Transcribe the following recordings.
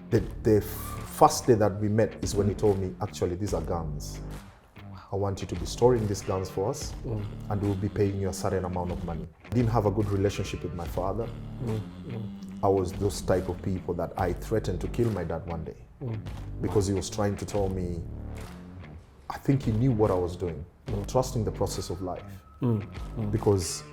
The first day that we met is when he told me, actually, these are guns. I want you to be storing these guns for us, and we'll be paying you a certain amount of money. I didn't have a good relationship with my father. I was those type of people that I threatened to kill my dad one day because he was trying to tell me, I think he knew what I was doing, trusting the process of life. Because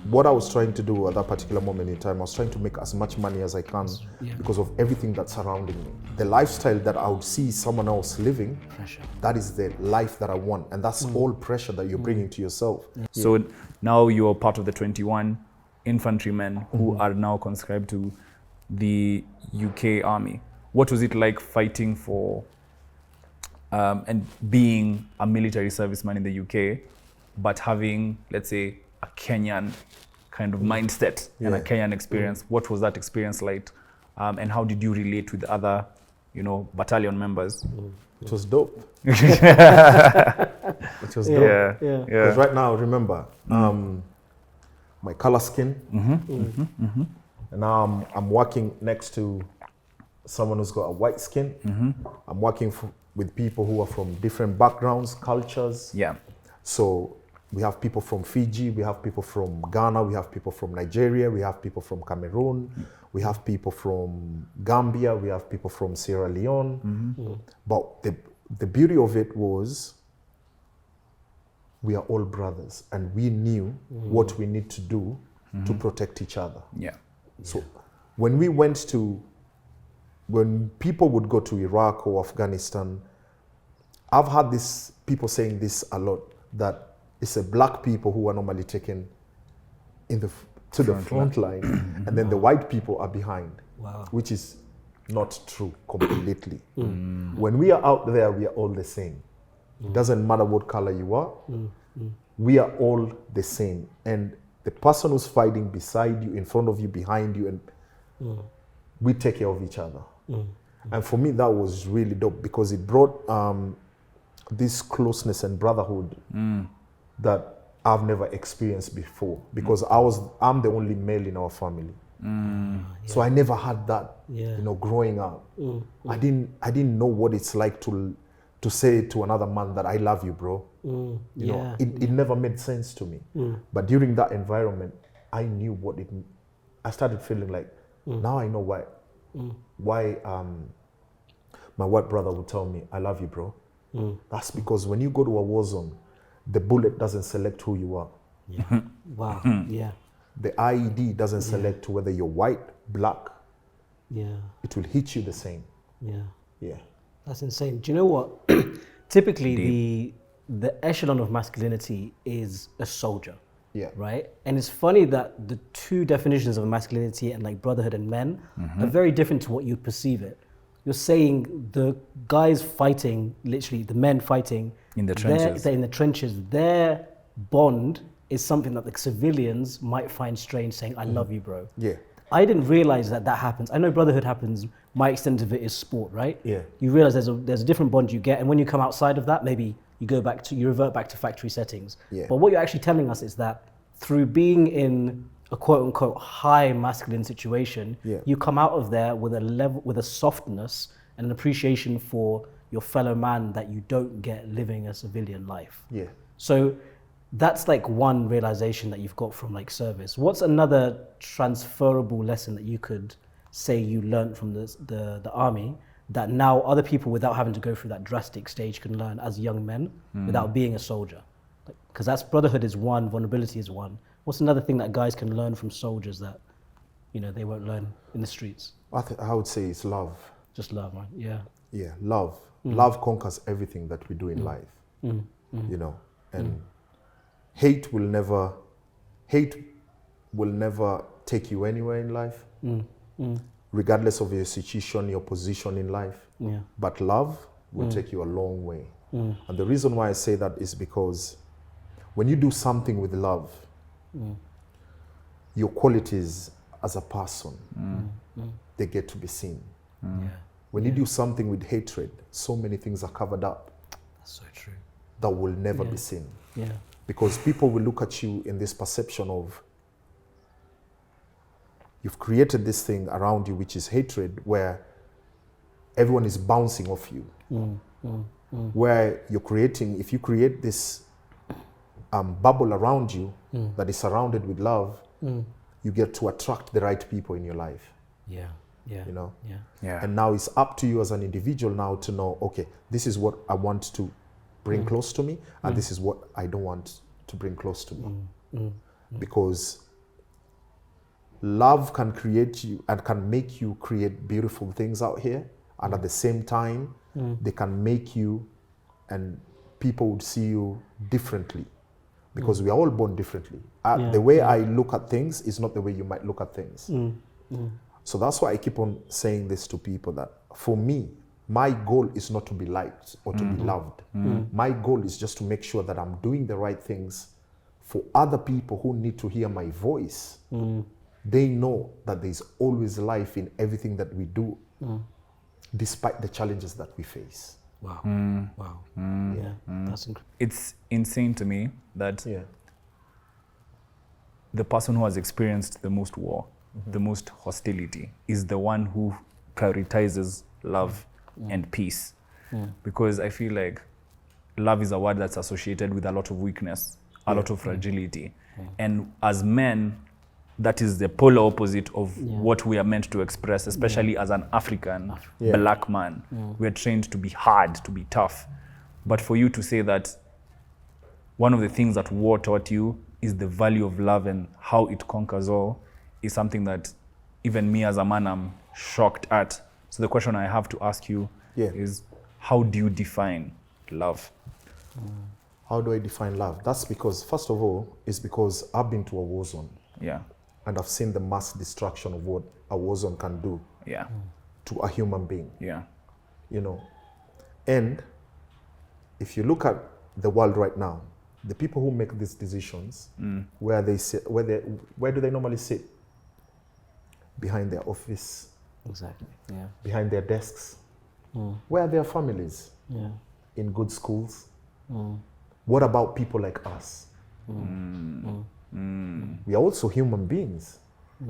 what I was trying to do at that particular moment in time, I was trying to make as much money as I can because of everything that's surrounding me. The lifestyle that I would see someone else living, that is the life that I want. And that's all pressure that you're bringing to yourself. So now you're part of the 21 infantrymen who are now conscribed to the UK Army. What was it like fighting for and being a military serviceman in the UK, but having, let's say, a Kenyan kind of mindset and a Kenyan experience? What was that experience like? And how did you relate with other, battalion members? It was dope. It was dope. Yeah. Because right now, remember, my color skin, and now I'm working next to someone who's got a white skin. I'm working with people who are from different backgrounds, cultures. Yeah. So we have people from Fiji, we have people from Ghana, we have people from Nigeria, we have people from Cameroon, we have people from Gambia, we have people from Sierra Leone. But the beauty of it was we are all brothers, and we knew what we need to do to protect each other. Yeah. So when people would go to Iraq or Afghanistan, I've had people saying this a lot, that it's a black people who are normally taken to the front line, and then the white people are behind, which is not true completely. When we are out there, we are all the same. It doesn't matter what color you are, we are all the same. And the person who's fighting beside you, in front of you, behind you, and we take care of each other. And for me, that was really dope because it brought this closeness and brotherhood that I've never experienced before, because I'm the only male in our family. So I never had that, growing up. I didn't know what it's like to say to another man that I love you, bro. It never made sense to me. But during that environment, I knew I started feeling like, now I know why my white brother would tell me, I love you, bro. That's because when you go to a war zone, the bullet doesn't select who you are. Wow. The IED doesn't select whether you're white, black. It will hit you the same. That's insane. Do you know what? Typically, the echelon of masculinity is a soldier. Right? And it's funny that the two definitions of masculinity and like brotherhood and men are very different to what you'd perceive it. You're saying the guys fighting, literally the men fighting in the trenches. They're in the trenches. Their bond is something that the civilians might find strange, saying, I love you, bro. I didn't realize that happens. I know brotherhood happens. My extent of it is sport, right? You realize there's a different bond you get. And when you come outside of that, maybe you revert back to factory settings. But what you're actually telling us is that through being in a quote unquote high masculine situation, you come out of there with a softness and an appreciation for your fellow man that you don't get living a civilian life. So that's like one realization that you've got from like service. What's another transferable lesson that you could say you learned from the army that now other people, without having to go through that drastic stage, can learn as young men without being a soldier? Because that's brotherhood is one, vulnerability is one. What's another thing that guys can learn from soldiers that, they won't learn in the streets? I would say it's love. Just love, right? Yeah, love. Love conquers everything that we do in life. And hate will never take you anywhere in life, regardless of your situation, your position in life. But love will take you a long way. And the reason why I say that is because when you do something with love, your qualities as a person, they get to be seen. When you do something with hatred, so many things are covered up. That's so true. That will never be seen. Because people will look at you in this perception of you've created this thing around you, which is hatred, where everyone is bouncing off you. Where you're creating, if you create this bubble around you that is surrounded with love, you get to attract the right people in your life. Yeah. You know? Yeah. And now it's up to you as an individual now to know, okay, this is what I want to bring close to me, and this is what I don't want to bring close to me. Because love can create you and can make you create beautiful things out here, and at the same time, they can make you, and people would see you differently, because we are all born differently. The way I look at things is not the way you might look at things. So that's why I keep on saying this to people, that for me, my goal is not to be liked or to be loved. My goal is just to make sure that I'm doing the right things for other people who need to hear my voice. They know that there's always life in everything that we do, despite the challenges that we face. Wow. Wow. Yeah, that's incredible. It's insane to me that the person who has experienced the most war, the most hostility, is the one who prioritizes love and peace. Because I feel like love is a word that's associated with a lot of weakness, a lot of fragility. And as men, that is the polar opposite of what we are meant to express, especially as an African black man. We are trained to be hard, to be tough. But for you to say that one of the things that war taught you is the value of love and how it conquers all, is something that even me as a man, I'm shocked at. So the question I have to ask you is, how do you define love? How do I define love? That's because, first of all, it's because I've been to a war zone. Yeah. And I've seen the mass destruction of what a war zone can do to a human being. Yeah. You know, and if you look at the world right now, the people who make these decisions, where they sit, where do they normally sit? Behind their office. Exactly. Yeah. Behind their desks. Where are their families? Yeah. In good schools. What about people like us? We are also human beings.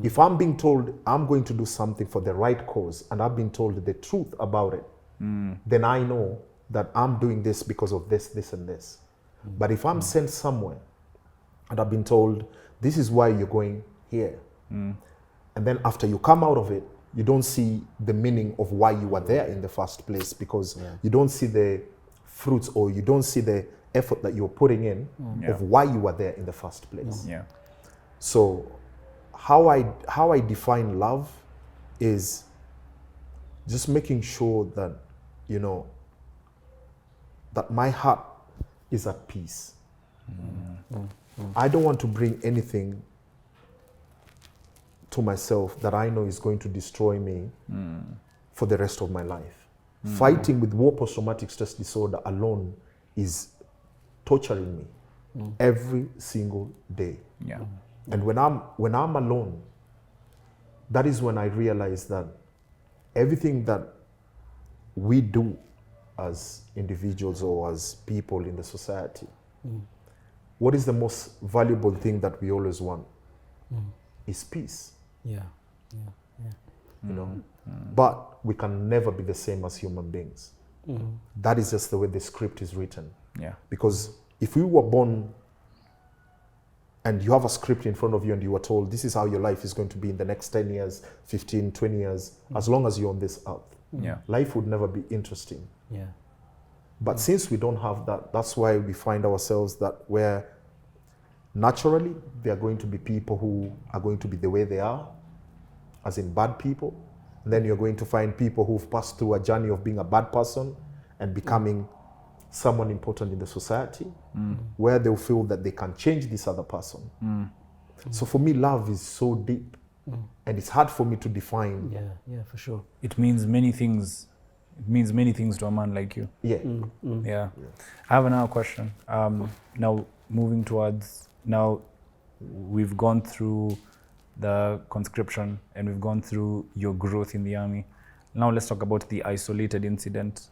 If I'm being told I'm going to do something for the right cause, and I've been told the truth about it, then I know that I'm doing this because of this, this, and this. But if I'm sent somewhere and I've been told this is why you're going here, and then after you come out of it, you don't see the meaning of why you were there in the first place, because you don't see the fruits, or you don't see the effort that you're putting in of why you were there in the first place. So how I define love is just making sure that, you know, that my heart is at peace. I don't want to bring anything to myself that I know is going to destroy me for the rest of my life. Fighting with war post-traumatic stress disorder alone is torturing me every single day. And when I'm alone, that is when I realize that everything that we do as individuals or as people in the society, what is the most valuable thing that we always want? Is peace. You know, but we can never be the same as human beings. That is just the way the script is written. Because if we were born and you have a script in front of you and you were told this is how your life is going to be in the next 10 years, 15, 20 years, as long as you're on this earth, life would never be interesting. But since we don't have that, that's why we find ourselves that where naturally there are going to be people who are going to be the way they are, as in bad people. And then you're going to find people who've passed through a journey of being a bad person and becoming someone important in the society, where they'll feel that they can change this other person. So for me, love is so deep, and it's hard for me to define. Yeah, for sure. It means many things. It means many things to a man like you. I have another question. Now, moving towards, now we've gone through the conscription and we've gone through your growth in the army. Now let's talk about the isolated incident.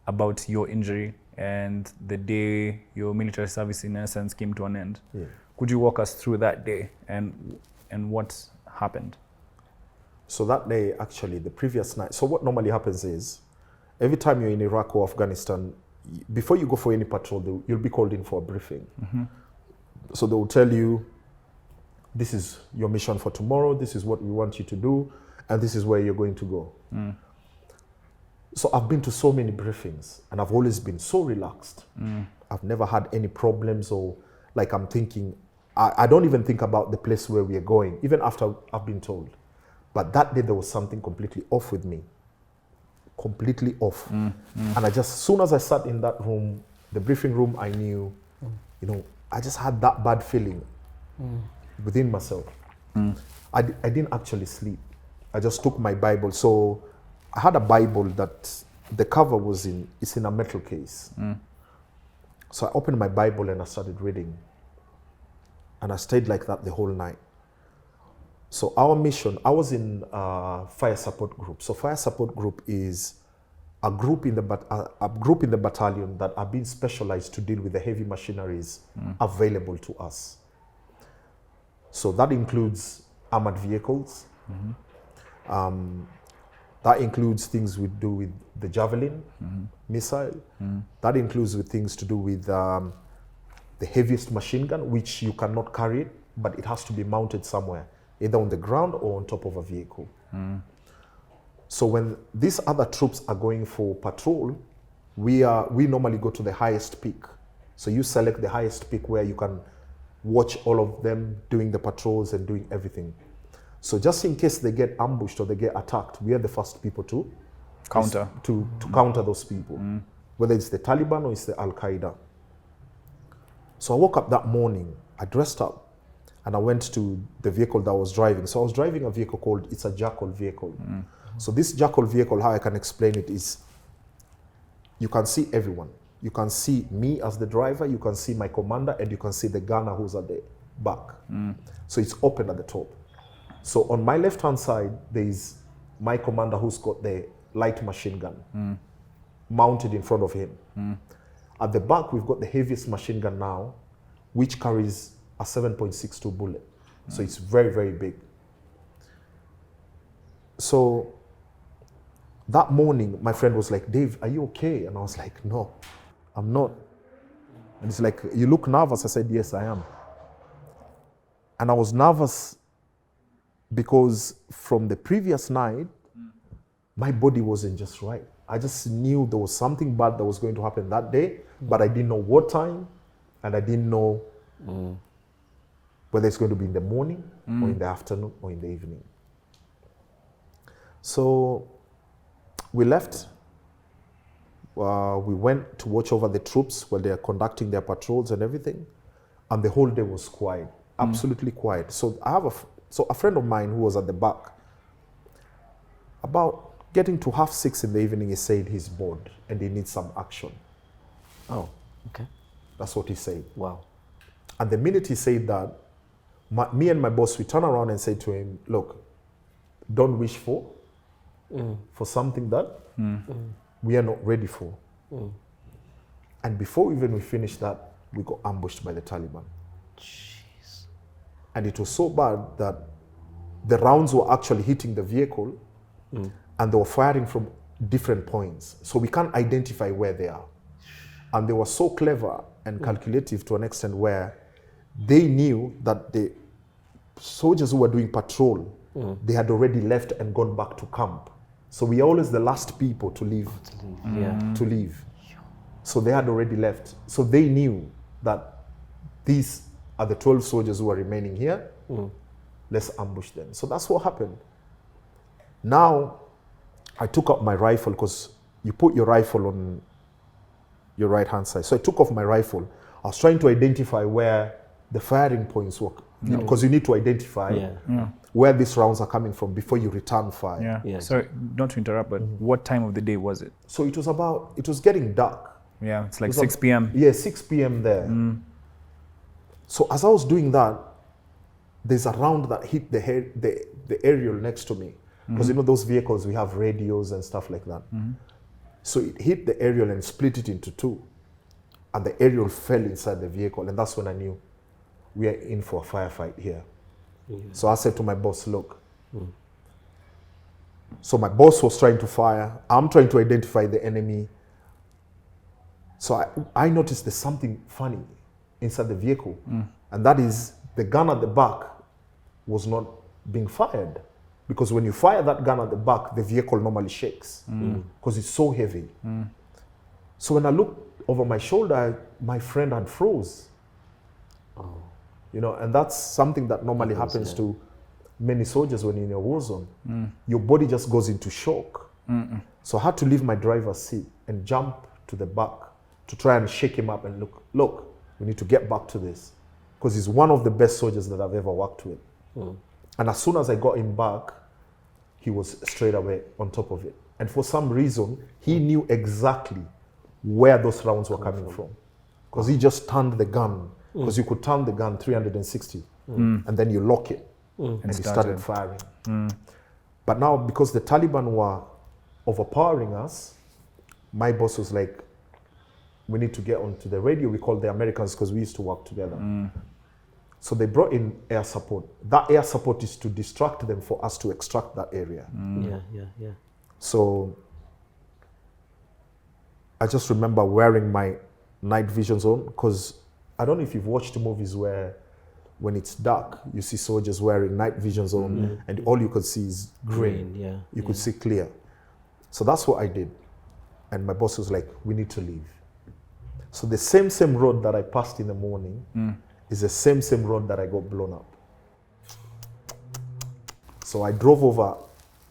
About your injury and the day your military service in essence came to an end. Could you walk us through that day and what happened? So that day, actually, the previous night, so what normally happens is, every time you're in Iraq or Afghanistan, before you go for any patrol, you'll be called in for a briefing. So they will tell you, this is your mission for tomorrow, this is what we want you to do, and this is where you're going to go. So I've been to so many briefings, and I've always been so relaxed. I've never had any problems, or like I'm thinking, I don't even think about the place where we are going, even after I've been told. But that day there was something completely off with me. Completely off. And I just, as soon as I sat in that room, the briefing room, I knew, you know, I just had that bad feeling within myself. I didn't actually sleep. I just took my Bible. So I had a Bible that the cover it's in a metal case. So I opened my Bible and I started reading. And I stayed like that the whole night. So our mission, I was in fire support group. So fire support group is a group in the battalion that are being specialized to deal with the heavy machineries available to us. So that includes armored vehicles. That includes things we do with the Javelin missile. That includes with things to do with the heaviest machine gun, which you cannot carry it, but it has to be mounted somewhere, either on the ground or on top of a vehicle. So when these other troops are going for patrol, we normally go to the highest peak. So you select the highest peak where you can watch all of them doing the patrols and doing everything. So just in case they get ambushed or they get attacked, we are the first people to counter counter those people, whether it's the Taliban or it's the Al-Qaeda. So I woke up that morning, I dressed up, and I went to the vehicle that I was driving. So I was driving a vehicle called, it's a Jackal vehicle. So this Jackal vehicle, how I can explain it is, you can see everyone. You can see me as the driver, you can see my commander, and you can see the gunner who's at the back. So it's open at the top. So on my left-hand side, there's my commander who's got the light machine gun mounted in front of him. At the back, we've got the heaviest machine gun now, which carries a 7.62 bullet. So it's very, very big. So that morning, my friend was like, Dave, are you okay? And I was like, no, I'm not. And it's like, you look nervous. I said, yes, I am. And I was nervous because from the previous night, my body wasn't just right. I just knew there was something bad that was going to happen that day, but I didn't know what time, and I didn't know whether it's going to be in the morning or in the afternoon or in the evening. So we left. We went to watch over the troops while they are conducting their patrols and everything, and the whole day was quiet, absolutely quiet. So I have a friend of mine who was at the back. About getting to 6:30 in the evening, he said he's bored and he needs some action. Oh, okay. That's what he said. Wow. And the minute he said that, me and my boss, we turned around and said to him, look, don't wish for something that we are not ready for. And before even we finished that, we got ambushed by the Taliban. Jeez. And it was so bad that the rounds were actually hitting the vehicle and they were firing from different points. So we can't identify where they are. And they were so clever and calculative to an extent where they knew that the soldiers who were doing patrol, they had already left and gone back to camp. So we are always the last people to leave. To leave. So they had already left. So they knew that these are the 12 soldiers who are remaining here. Let's ambush them. So that's what happened. Now, I took out my rifle because you put your rifle on your right hand side. So I took off my rifle. I was trying to identify where the firing points were, because you need to identify where these rounds are coming from before you return fire. Sorry, not to interrupt, but what time of the day was it? So it was getting dark. Yeah, it's like 6 p.m. Yeah, 6 p.m. there. So as I was doing that, there's a round that hit the aerial next to me. Because you know those vehicles, we have radios and stuff like that. So it hit the aerial and split it into two. And the aerial fell inside the vehicle. And that's when I knew, we are in for a firefight here. So I said to my boss, look. So my boss was trying to fire. I'm trying to identify the enemy. So I noticed there's something funny inside the vehicle. And that is the gun at the back was not being fired. Because when you fire that gun at the back, the vehicle normally shakes because it's so heavy. So when I looked over my shoulder, my friend had froze. You know, and that's something that normally happens to many soldiers when you're in a war zone. Your body just goes into shock. So I had to leave my driver's seat and jump to the back to try and shake him up and look, we need to get back to this. Because he's one of the best soldiers that I've ever worked with. And as soon as I got him back, he was straight away on top of it. And for some reason, he knew exactly where those rounds were coming from. Because he just turned the gun. Because you could turn the gun 360 and then you lock it and he started firing. But now, because the Taliban were overpowering us, my boss was like, we need to get onto the radio. We called the Americans because we used to work together. So they brought in air support. That air support is to distract them for us to extract that area. Yeah. So I just remember wearing my night visions on, because I don't know if you've watched movies where when it's dark, you see soldiers wearing night visions on and all you could see is green. You could see clear. So that's what I did. And my boss was like, we need to leave. So the same road that I passed in the morning is the same road that I got blown up. So I drove over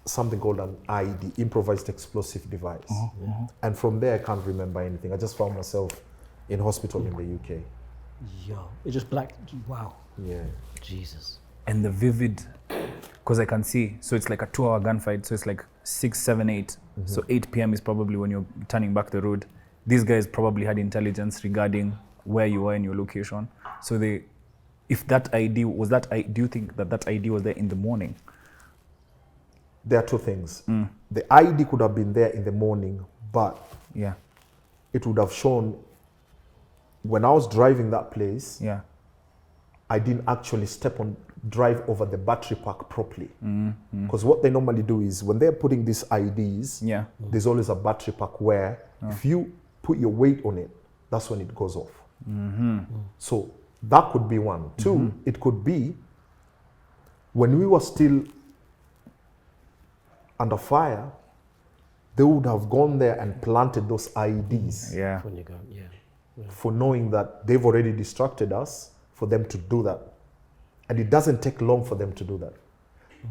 something called an IED, improvised explosive device. And from there, I can't remember anything. I just found myself in hospital in the UK. Yo, it just black, wow. Yeah. Jesus. And the vivid, because I can see, so it's like a 2-hour gunfight, so it's like 6, 7, 8. So 8 p.m. is probably when you're turning back the road. These guys probably had intelligence regarding where you were in your location. So if that ID was that, do you think that ID was there in the morning? There are two things. The ID could have been there in the morning, but it would have shown when I was driving that place, I didn't actually drive over the battery pack properly. Because what they normally do is when they're putting these IDs, there's always a battery pack where if you put your weight on it, that's when it goes off. So that could be one. Two, it could be when we were still under fire, they would have gone there and planted those IEDs. When you go, for knowing that they've already distracted us, for them to do that. And it doesn't take long for them to do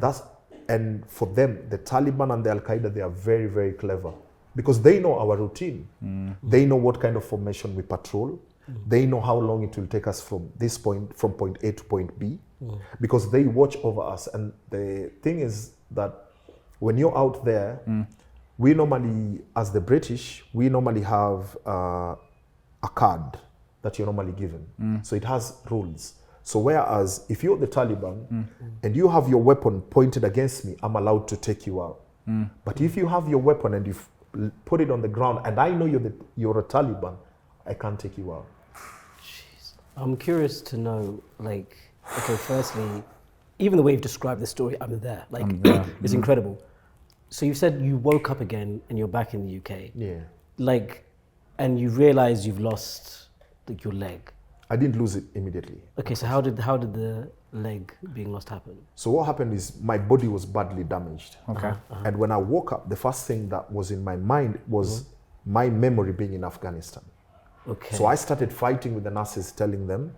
that. And for them, the Taliban and the Al-Qaeda, they are very, very clever. Because they know our routine. They know what kind of formation we patrol. They know how long it will take us from this point, from point A to point B. Because they watch over us. And the thing is that when you're out there, we normally, as the British, we normally have a card that you're normally given. So it has rules. So whereas if you're the Taliban and you have your weapon pointed against me, I'm allowed to take you out. But if you have your weapon and you've put it on the ground and I know you're a Taliban, I can't take you out. Jeez. I'm curious to know, like, okay, firstly, even the way you've described the story, I'm there. Like, it's incredible. So you said you woke up again and you're back in the UK. Yeah. Like, and you realize you've lost like your leg. I didn't lose it immediately. Okay, so how did the leg being lost happen? So what happened is my body was badly damaged. Okay. And when I woke up, the first thing that was in my mind was my memory being in Afghanistan. Okay. So I started fighting with the nurses, telling them,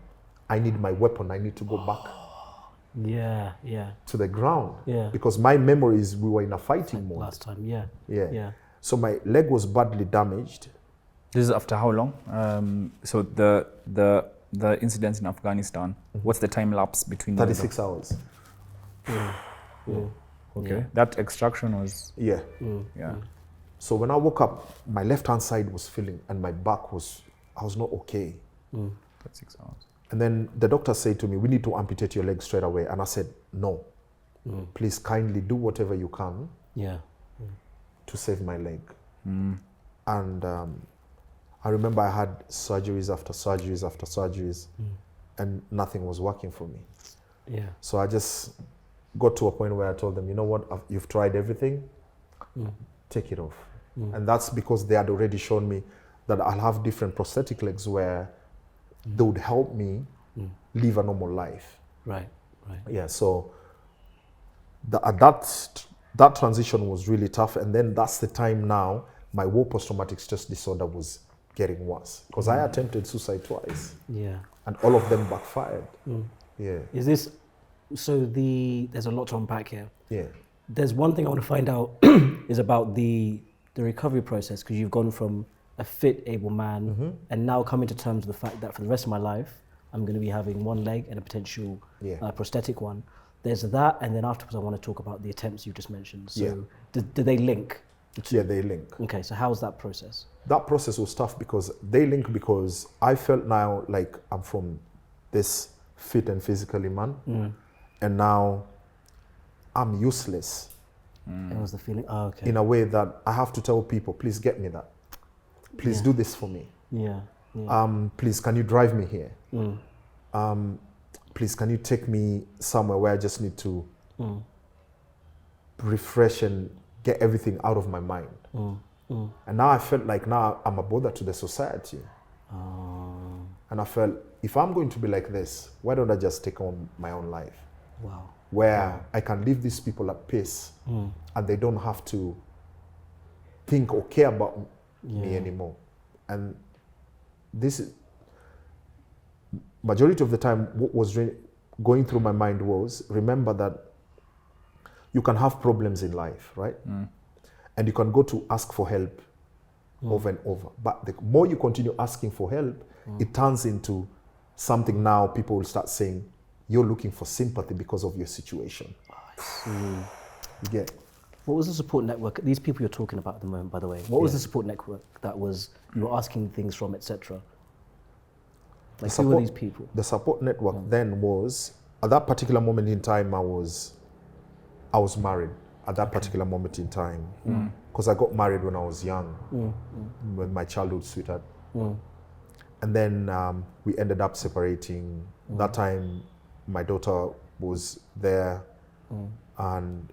I need my weapon, I need to go back to the ground. Because my memory is we were in a fighting mode. Last time, yeah. So my leg was badly damaged. This is after how long? So the incidents in Afghanistan, what's the time lapse between 36 hours. Okay. That extraction was... Yeah. So when I woke up, my left-hand side was feeling, and my back I was not okay. 36 hours. And then the doctor said to me, we need to amputate your leg straight away. And I said, no, please kindly do whatever you can to save my leg. And I remember I had surgeries after surgeries after surgeries. and nothing was working for me. Yeah. So I just got to a point where I told them, you know what, you've tried everything, take it off. And that's because they had already shown me that I'll have different prosthetic legs where they would help me live a normal life. Right, right. Yeah, so that transition was really tough. And then that's the time now my war post-traumatic stress disorder was getting worse. Because I attempted suicide twice. Yeah. And all of them backfired. Yeah. Is this, so there's a lot to unpack here. Yeah. There's one thing I want to find out is about the recovery process, because you've gone from a fit, able man and now coming to terms with the fact that for the rest of my life, I'm going to be having one leg and a potential prosthetic one. There's that, and then afterwards I want to talk about the attempts you just mentioned. So do they link? Yeah, they link. Okay, so how's that process? That process was tough because they link, because I felt now like I'm from this fit and physically man, and now I'm useless. That was the feeling. Oh, okay. In a way that I have to tell people, please get me that. Please do this for me. Yeah. Please, can you drive me here? Please, can you take me somewhere where I just need to refresh and get everything out of my mind? And now I felt like now I'm a bother to the society. And I felt, if I'm going to be like this, why don't I just take on my own life? Wow. Where I can leave these people at peace and they don't have to think or care about me anymore. And this is, majority of the time, what was going through my mind was, remember that you can have problems in life, right? And you can go to ask for help over and over. But the more you continue asking for help, it turns into something now people will start saying, you're looking for sympathy because of your situation. You get? What was the support network? These people you're talking about at the moment, by the way, what was the support network that was you were asking things from, etc.? Like, who were these people? The support network then was, at that particular moment in time, I was married at that particular moment in time. Because I got married when I was young, with my childhood sweetheart. And then we ended up separating. That time, my daughter was there. And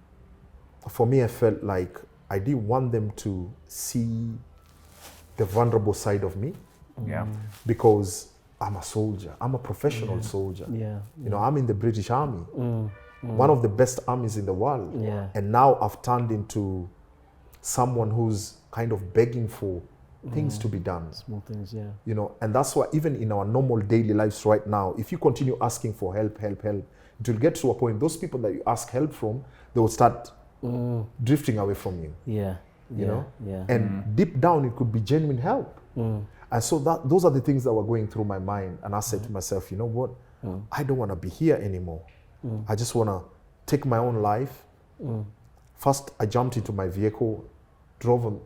for me, I felt like I didn't want them to see the vulnerable side of me. Because I'm a soldier. I'm a professional soldier. You know, I'm in the British Army. One of the best armies in the world. And now I've turned into someone who's kind of begging for things to be done. Small things, You know, and that's why even in our normal daily lives right now, if you continue asking for help, it will get to a point, those people that you ask help from, they will start drifting away from you. You know? And deep down, it could be genuine help. And so those are the things that were going through my mind. And I said to myself, you know what? I don't want to be here anymore. I just want to take my own life. First, I jumped into my vehicle, drove on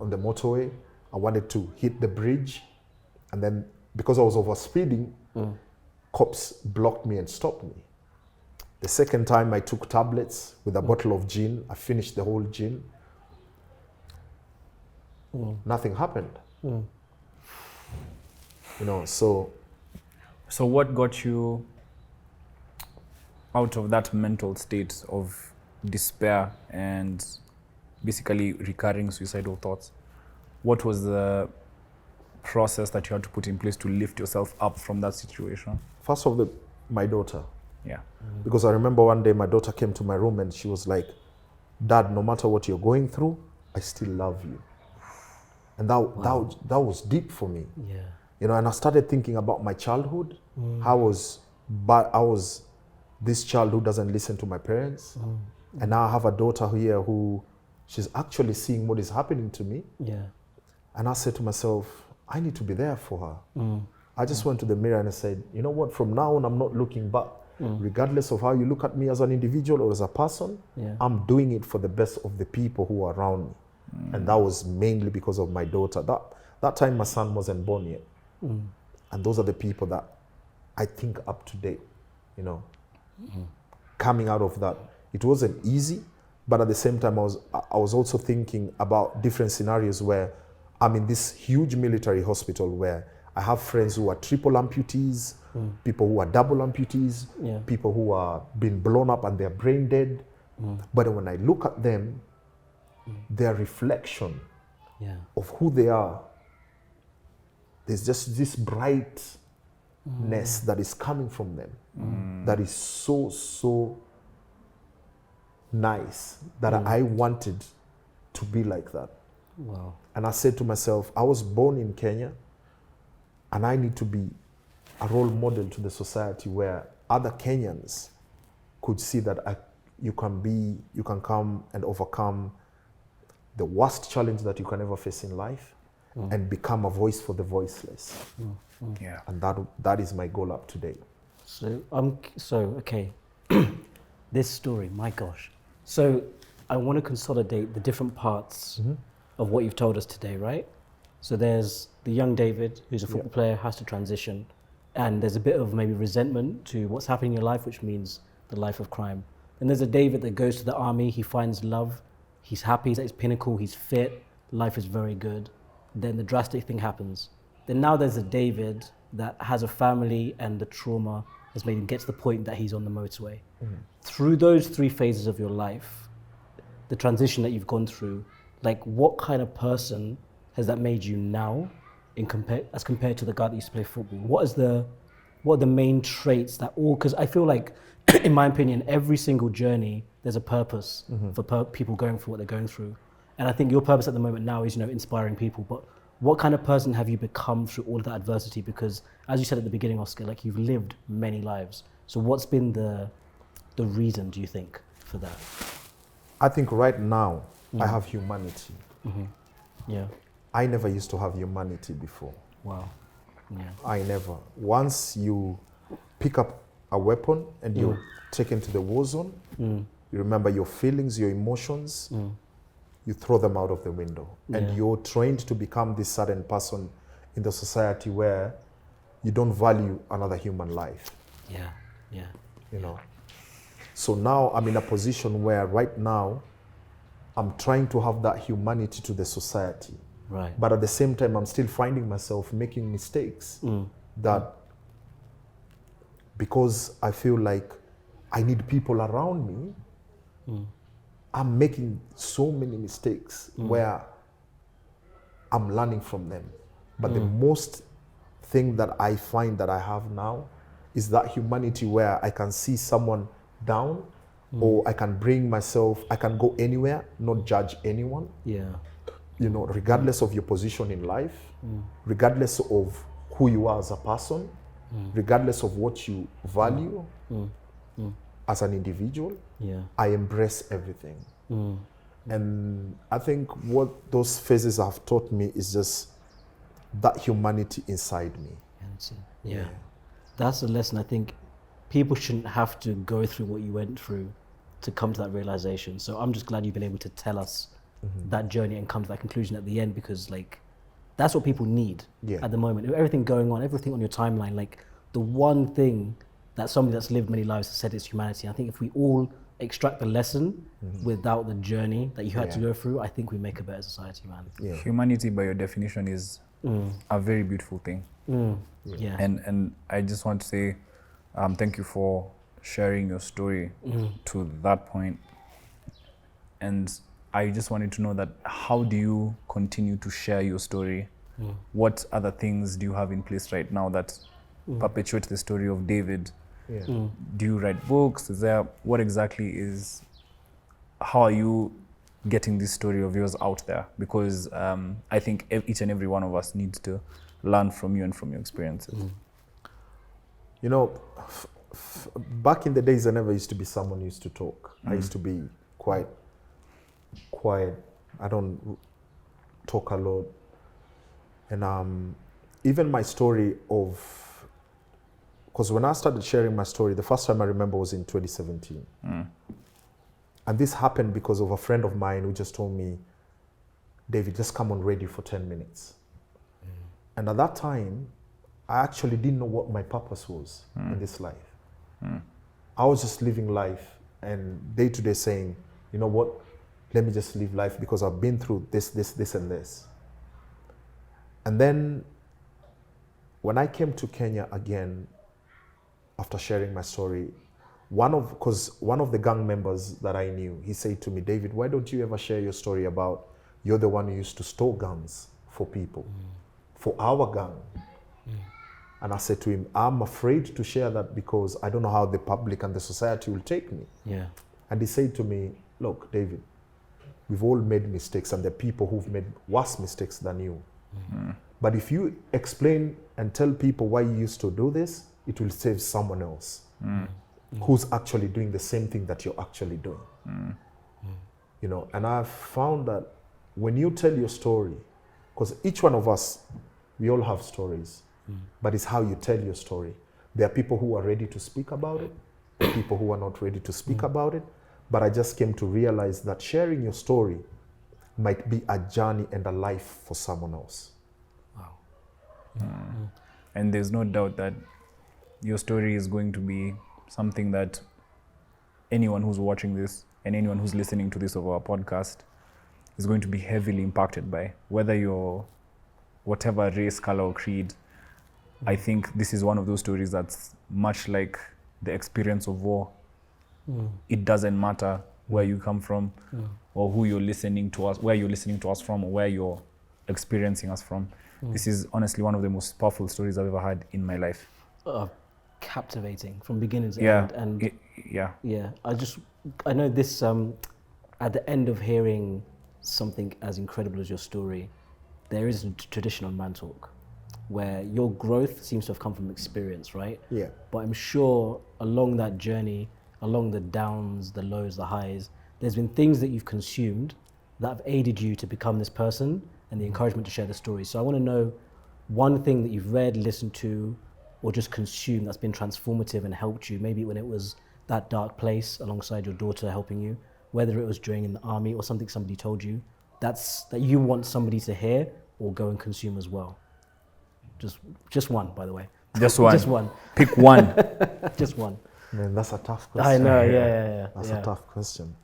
the motorway. I wanted to hit the bridge. And then because I was over speeding, cops blocked me and stopped me. The second time I took tablets with a bottle of gin. I finished the whole gin. Nothing happened. You know, so what got you out of that mental state of despair and basically recurring suicidal thoughts? What was the process that you had to put in place to lift yourself up from that situation? First of my daughter. Because I remember one day my daughter came to my room and she was like, Dad, no matter what you're going through, I still love you. And that was deep for me. You know, and I started thinking about my childhood. I was this child who doesn't listen to my parents. And now I have a daughter here who she's actually seeing what is happening to me. And I said to myself, I need to be there for her. I just went to the mirror and I said, you know what, from now on, I'm not looking back. Regardless of how you look at me as an individual or as a person, I'm doing it for the best of the people who are around me. And that was mainly because of my daughter. That time my son wasn't born yet. And those are the people that I think up to date, you know. Coming out of that, it wasn't easy, but at the same time I was also thinking about different scenarios where I'm in this huge military hospital where I have friends who are triple amputees, people who are double amputees, people who are been blown up and they're brain dead. But when I look at them, their reflection of who they are, there's just this brightness that is coming from them that is so nice that I wanted to be like that. Wow. And I said to myself, I was born in Kenya and I need to be a role model to the society where other Kenyans could see that you can come and overcome the worst challenge that you can ever face in life and become a voice for the voiceless. Yeah. And that is my goal up to date. So okay, this story, my gosh. So I want to consolidate the different parts of what you've told us today, right? So there's the young David, who's a football player, has to transition. And there's a bit of maybe resentment to what's happening in your life, which means the life of crime. And there's a David that goes to the army, he finds love, he's happy, he's at his pinnacle, he's fit, life is very good. Then the drastic thing happens. Then now there's a David that has a family and the trauma has made him get to the point that he's on the motorway. Through those 3 phases of your life, the transition that you've gone through, like what kind of person has that made you now as compared to the guy that used to play football? What are the main traits that because I feel like, in my opinion, every single journey, there's a purpose for people going through what they're going through. And I think your purpose at the moment now is, inspiring people. But what kind of person have you become through all of that adversity? Because as you said at the beginning, Oscar, like you've lived many lives. So what's been the reason, do you think, for that? I think right now I have humanity. Yeah. I never used to have humanity before. Wow. Yeah. I never. Once you pick up a weapon and you're taken to the war zone, you remember your feelings, your emotions, you throw them out of the window. And you're trained to become this certain person in the society where you don't value another human life. Yeah, yeah. So now I'm in a position where right now I'm trying to have that humanity to the society. Right. But at the same time, I'm still finding myself making mistakes that because I feel like I need people around me, I'm making so many mistakes where I'm learning from them. But the most thing that I find that I have now is that humanity where I can see someone down or I can bring myself, I can go anywhere, not judge anyone. Yeah. Regardless of your position in life, regardless of who you are as a person, regardless of what you value as an individual, I embrace everything. And I think what those phases have taught me is just that humanity inside me. Yeah. That's a lesson I think people shouldn't have to go through what you went through to come to that realization. So I'm just glad you've been able to tell us that journey and come to that conclusion at the end, because that's what people need at the moment. Everything going on, everything on your timeline, the one thing that somebody that's lived many lives has said is humanity. I think if we all extract the lesson without the journey that you had to go through, I think we make a better society, man. Yeah. Humanity, by your definition, is a very beautiful thing. Yeah. And I just want to say thank you for sharing your story to that point. And I just wanted to know that how do you continue to share your story? What other things do you have in place right now that perpetuate the story of David? Do you write books? What exactly is, how are you getting this story of yours out there? Because I think each and every one of us needs to learn from you and from your experiences. Back in the days, I never used to be someone who used to talk. I used to be quite quiet. I don't talk a lot. And even my story because when I started sharing my story, the first time I remember was in 2017. And this happened because of a friend of mine who just told me, David, just come on radio for 10 minutes. And at that time, I actually didn't know what my purpose was in this life. I was just living life and day to day saying, you know what, let me just live life because I've been through this, and this. And then when I came to Kenya again, after sharing my story, one of the gang members that I knew, he said to me, David, why don't you ever share your story about you're the one who used to store guns for people, for our gang? And I said to him, I'm afraid to share that because I don't know how the public and the society will take me. Yeah. And he said to me, look, David, we've all made mistakes, and there are people who've made worse mistakes than you. But if you explain and tell people why you used to do this, it will save someone else who's actually doing the same thing that you're actually doing. You know, and I've found that when you tell your story, because each one of us, we all have stories, but it's how you tell your story. There are people who are ready to speak about it, people who are not ready to speak about it. But I just came to realize that sharing your story might be a journey and a life for someone else. Wow. And there's no doubt that your story is going to be something that anyone who's watching this and anyone who's listening to this of our podcast is going to be heavily impacted by, whether you're whatever race, color, or creed. I think this is one of those stories that's much like the experience of war. It doesn't matter where you come from or who you're listening to us, where you're listening to us from, or where you're experiencing us from. This is honestly one of the most powerful stories I've ever had in my life. Captivating from beginning to end. And I know this, at the end of hearing something as incredible as your story, there is a tradition on Mantalk where your growth seems to have come from experience, right? Yeah. But I'm sure along that journey, along the downs, the lows, the highs, there's been things that you've consumed that have aided you to become this person and the encouragement to share the story. So I want to know one thing that you've read, listened to, or just consumed that's been transformative and helped you, maybe when it was that dark place alongside your daughter helping you, whether it was during in the army or something somebody told you, that you want somebody to hear or go and consume as well. Just one, by the way. Just one. Just one. Pick one. Just one. Man, that's a tough question. I know, yeah. That's a tough question.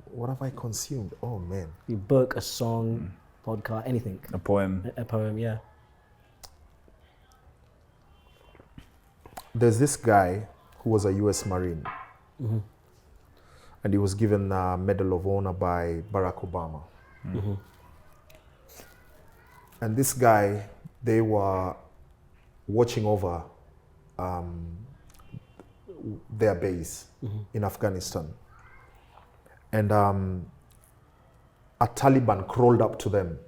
What have I consumed? Oh, man. A book, a song, podcast, anything. A poem. A poem, yeah. There's this guy who was a US Marine. And he was given a Medal of Honor by Barack Obama. And this guy, they were watching over their base in Afghanistan. And a Taliban crawled up to them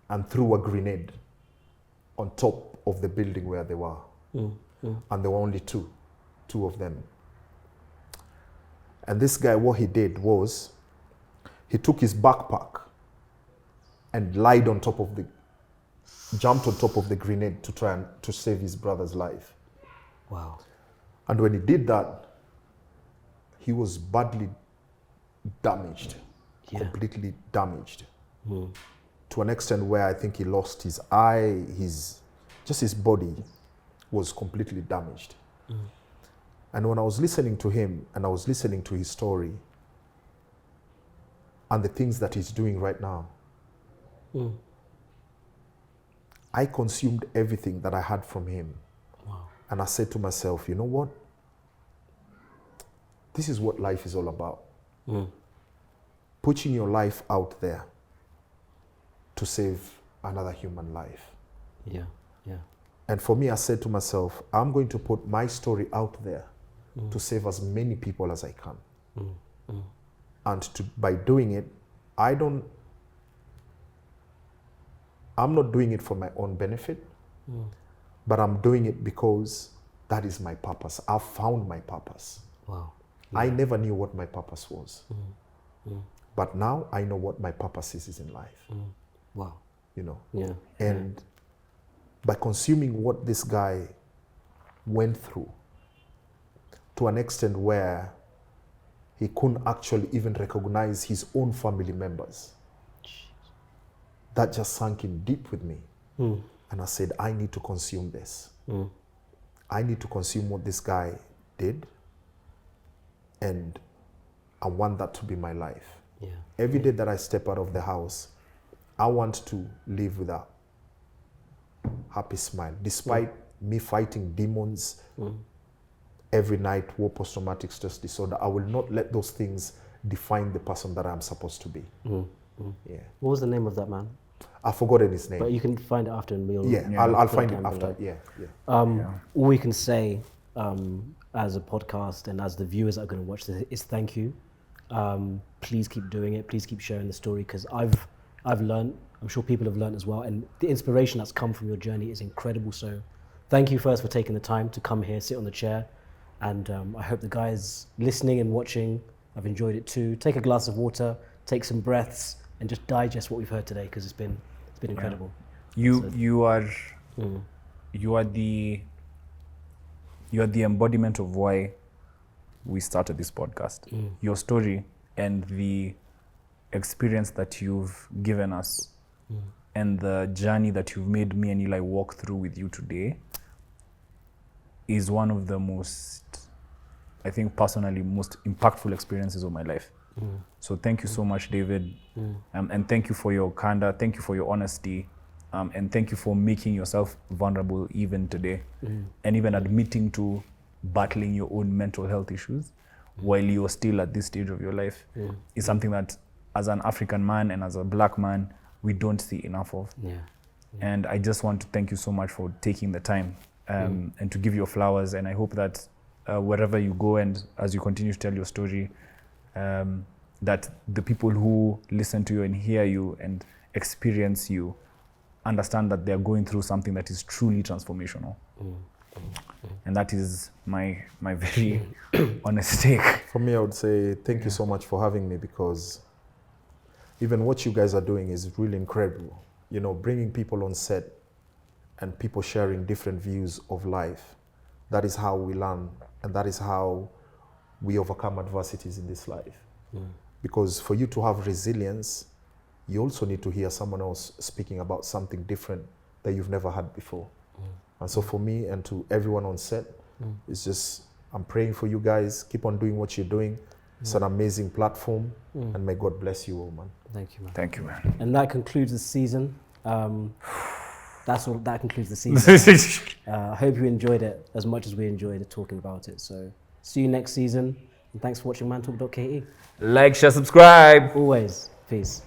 and threw a grenade on top of the building where they were. And there were only two of them. And this guy, what he did was, he took his backpack and jumped on top of the grenade to try and to save his brother's life. Wow. And when he did that, he was badly damaged, completely damaged, to an extent where I think he lost his eye, his body was completely damaged. And when I was listening to him and I was listening to his story and the things that he's doing right now, I consumed everything that I had from him. Wow. And I said to myself, you know what? This is what life is all about. Putting your life out there to save another human life. Yeah. And for me, I said to myself, I'm going to put my story out there to save as many people as I can. And by doing it, I'm not doing it for my own benefit, but I'm doing it because that is my purpose. I've found my purpose. Wow. I never knew what my purpose was. But now I know what my purpose is in life. Wow. You know? Yeah. And by consuming what this guy went through, to an extent where he couldn't actually even recognize his own family members, that just sank in deep with me. And I said, I need to consume this. I need to consume what this guy did, and I want that to be my life. Every day that I step out of the house, I want to live with a happy smile. Despite me fighting demons every night, war, post-traumatic stress disorder, I will not let those things define the person that I'm supposed to be. Yeah. What was the name of that man? I've forgotten his name. But you can find it after, and we'll I'll find it after. All we can say as a podcast and as the viewers that are going to watch this is thank you. Please keep doing it. Please keep sharing the story, because I've learned. I'm sure people have learned as well, and the inspiration that's come from your journey is incredible. So, thank you first for taking the time to come here, sit on the chair, and I hope the guys listening and watching have enjoyed it too. Take a glass of water, take some breaths, and just digest what we've heard today, because it's been incredible. You are the embodiment of why we started this podcast. Your story and the experience that you've given us and the journey that you've made me and Eli walk through with you today is one of the most, I think personally, most impactful experiences of my life. So thank you so much, David. And thank you for your candor, thank you for your honesty, and thank you for making yourself vulnerable even today, and even admitting to battling your own mental health issues while you're still at this stage of your life is something that as an African man and as a black man, we don't see enough of. And I just want to thank you so much for taking the time and to give your flowers. And I hope that wherever you go and as you continue to tell your story, that the people who listen to you and hear you and experience you understand that they're going through something that is truly transformational. And that is my very honest take. For me, I would say thank you so much for having me, because even what you guys are doing is really incredible. You know, bringing people on set and people sharing different views of life. That is how we learn, and that is how we overcome adversities in this life. Because for you to have resilience, you also need to hear someone else speaking about something different that you've never had before. And so for me and to everyone on set, it's just, I'm praying for you guys. Keep on doing what you're doing. It's an amazing platform, and may God bless you all, man. Thank you, man. Thank you, man. And that concludes the season. That concludes the season. I hope you enjoyed it as much as we enjoyed talking about it. So see you next season. And thanks for watching Mantalk.ke. Like, share, subscribe. Always. Peace.